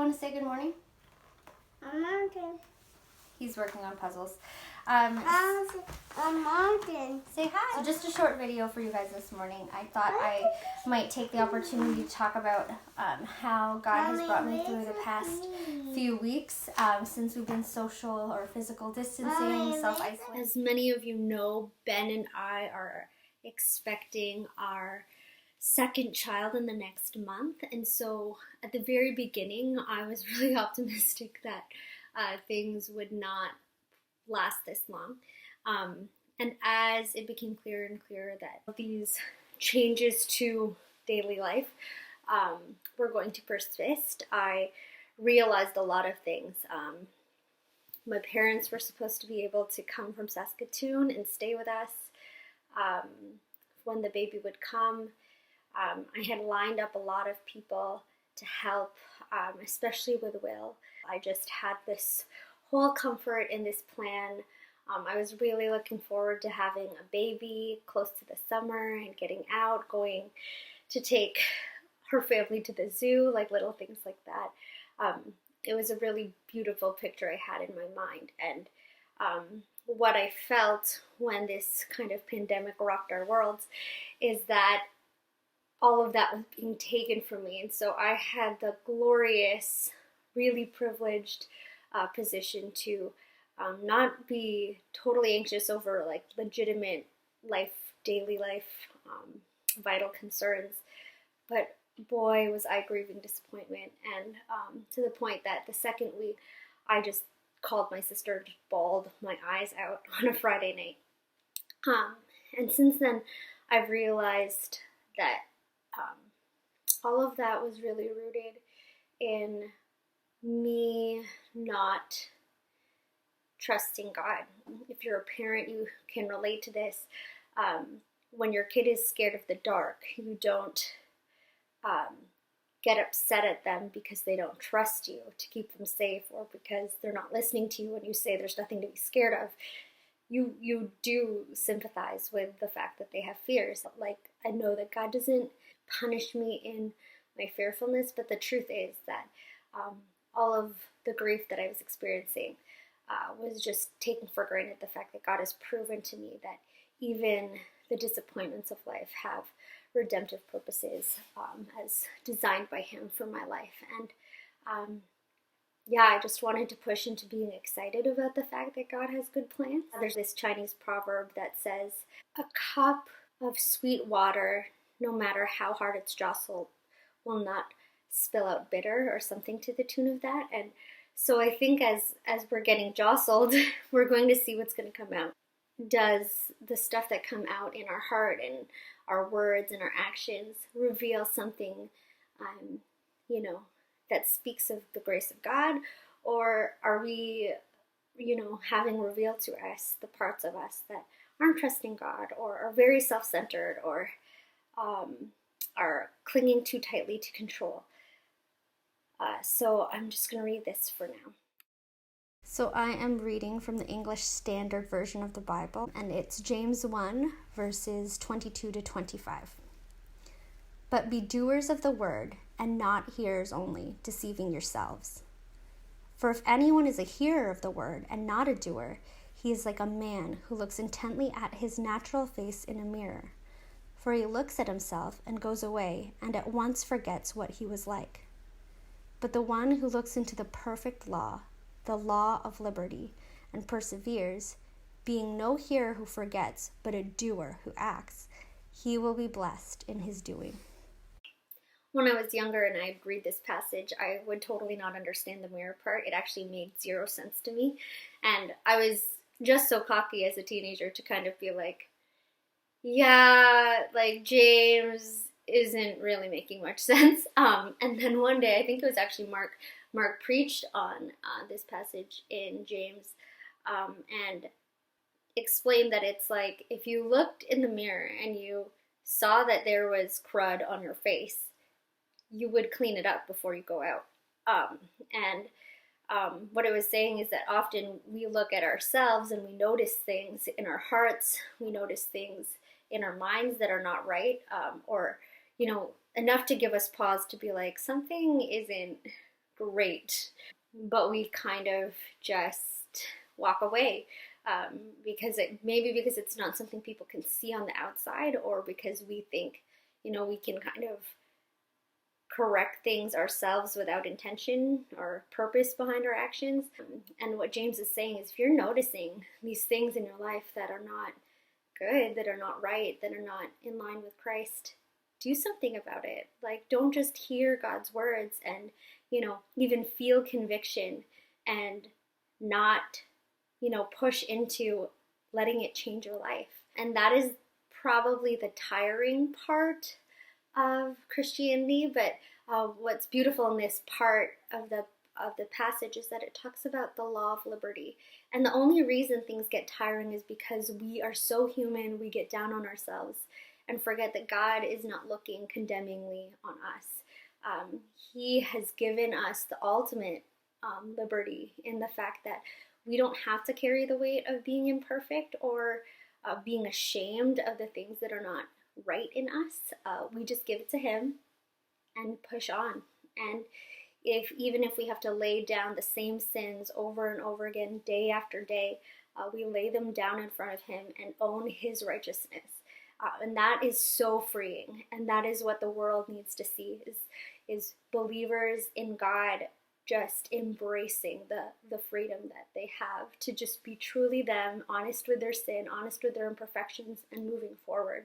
want to say good morning? A mountain. He's working on puzzles. A mountain. Say hi. So just a short video for you guys this morning. I thought I might take the opportunity to talk about how God has brought me through the past few weeks since we've been social or physical distancing, self-isolating. As many of you know, Ben and I are expecting our second child in the next month, and so at the very beginning I was really optimistic that things would not last this long. And as it became clearer and clearer that these changes to daily life were going to persist, I realized a lot of things. My parents were supposed to be able to come from Saskatoon and stay with us when the baby would come. I had lined up a lot of people to help, especially with Will. I just had this whole comfort in this plan. I was really looking forward to having a baby close to the summer and getting out, going to take her family to the zoo, like little things like that. It was a really beautiful picture I had in my mind. And what I felt when this kind of pandemic rocked our worlds is that all of that was being taken from me. And so I had the glorious, really privileged position to not be totally anxious over like legitimate life, daily life, vital concerns, but boy was I grieving disappointment, and to the point that the second week I just called my sister, just bawled my eyes out on a Friday night. And since then I've realized that all of that was really rooted in me not trusting God. If you're a parent, you can relate to this. When your kid is scared of the dark, you don't get upset at them because they don't trust you to keep them safe, or because they're not listening to you when you say there's nothing to be scared of. You do sympathize with the fact that they have fears. Like, I know that God doesn't punish me in my fearfulness, but the truth is that all of the grief that I was experiencing was just taking for granted the fact that God has proven to me that even the disappointments of life have redemptive purposes as designed by Him for my life. And I just wanted to push into being excited about the fact that God has good plans. There's this Chinese proverb that says, "A cup of sweet water, no matter how hard it's jostled, will not spill out bitter," or something to the tune of that. And so I think as we're getting jostled, we're going to see what's going to come out. Does the stuff that come out in our heart and our words and our actions reveal something, that speaks of the grace of God? Or are we, having revealed to us the parts of us that aren't trusting God, or are very self-centered, or are clinging too tightly to control? So I'm just going to read this for now. So I am reading from the English Standard Version of the Bible, and it's James 1, verses 22 to 25. "But be doers of the word, and not hearers only, deceiving yourselves. For if anyone is a hearer of the word and not a doer, he is like a man who looks intently at his natural face in a mirror. For he looks at himself and goes away and at once forgets what he was like. But the one who looks into the perfect law, the law of liberty, and perseveres, being no hearer who forgets, but a doer who acts, he will be blessed in his doing." When I was younger and I'd read this passage, I would totally not understand the mirror part. It actually made zero sense to me. And I was just so cocky as a teenager to kind of be like, yeah, like James isn't really making much sense. And then one day, I think it was actually Marc preached on this passage in James and explained that it's like if you looked in the mirror and you saw that there was crud on your face, you would clean it up before you go out. What it was saying is that often we look at ourselves and we notice things in our hearts, we notice things in our minds that are not right, or enough to give us pause to be like, something isn't great. But we kind of just walk away maybe because it's not something people can see on the outside, or because we think, we can kind of correct things ourselves without intention or purpose behind our actions. And what James is saying is, if you're noticing these things in your life that are not good, that are not right, that are not in line with Christ, do something about it. Like, don't just hear God's words and, even feel conviction and not, push into letting it change your life. And that is probably the tiring part of Christianity. But what's beautiful in this part of the passage is that it talks about the law of liberty. And the only reason things get tiring is because we are so human, we get down on ourselves and forget that God is not looking condemningly on us. He has given us the ultimate liberty in the fact that we don't have to carry the weight of being imperfect or being ashamed of the things that are not right in us. We just give it to Him and push on. And even if we have to lay down the same sins over and over again, day after day, we lay them down in front of Him and own His righteousness. And that is so freeing. And that is what the world needs to see, is believers in God just embracing the freedom that they have to just be truly them, honest with their sin, honest with their imperfections, and moving forward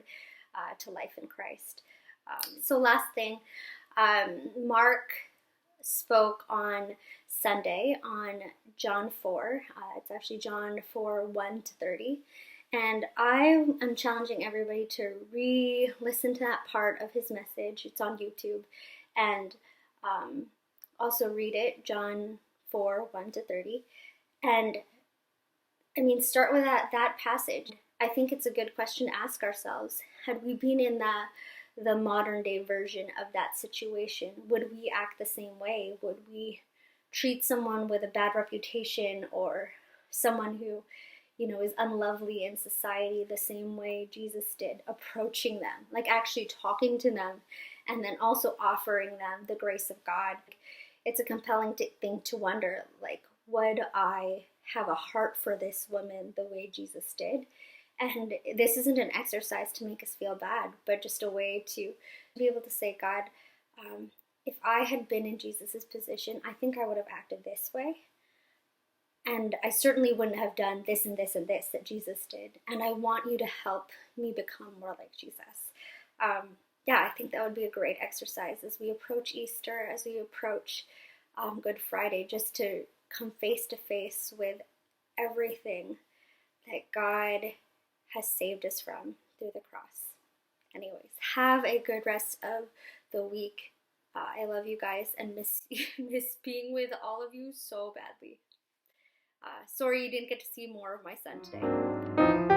to life in Christ. So last thing, Marc spoke on Sunday on John 4. It's actually John 4, 1-30. And I am challenging everybody to re-listen to that part of his message. It's on YouTube. And also read it, John 4, 1-30. And start with that passage. I think it's a good question to ask ourselves. Had we been in the modern day version of that situation, would we act the same way? Would we treat someone with a bad reputation or someone who, is unlovely in society the same way Jesus did, approaching them, like actually talking to them, and then also offering them the grace of God? It's a compelling thing to wonder, like, would I have a heart for this woman the way Jesus did? And this isn't an exercise to make us feel bad, but just a way to be able to say, God, if I had been in Jesus's position, I think I would have acted this way. And I certainly wouldn't have done this and this and this that Jesus did. And I want you to help me become more like Jesus. I think that would be a great exercise as we approach Easter, as we approach Good Friday, just to come face to face with everything that God has saved us from through the cross. Anyways, have a good rest of the week. I love you guys and miss being with all of you so badly. Sorry you didn't get to see more of my son today.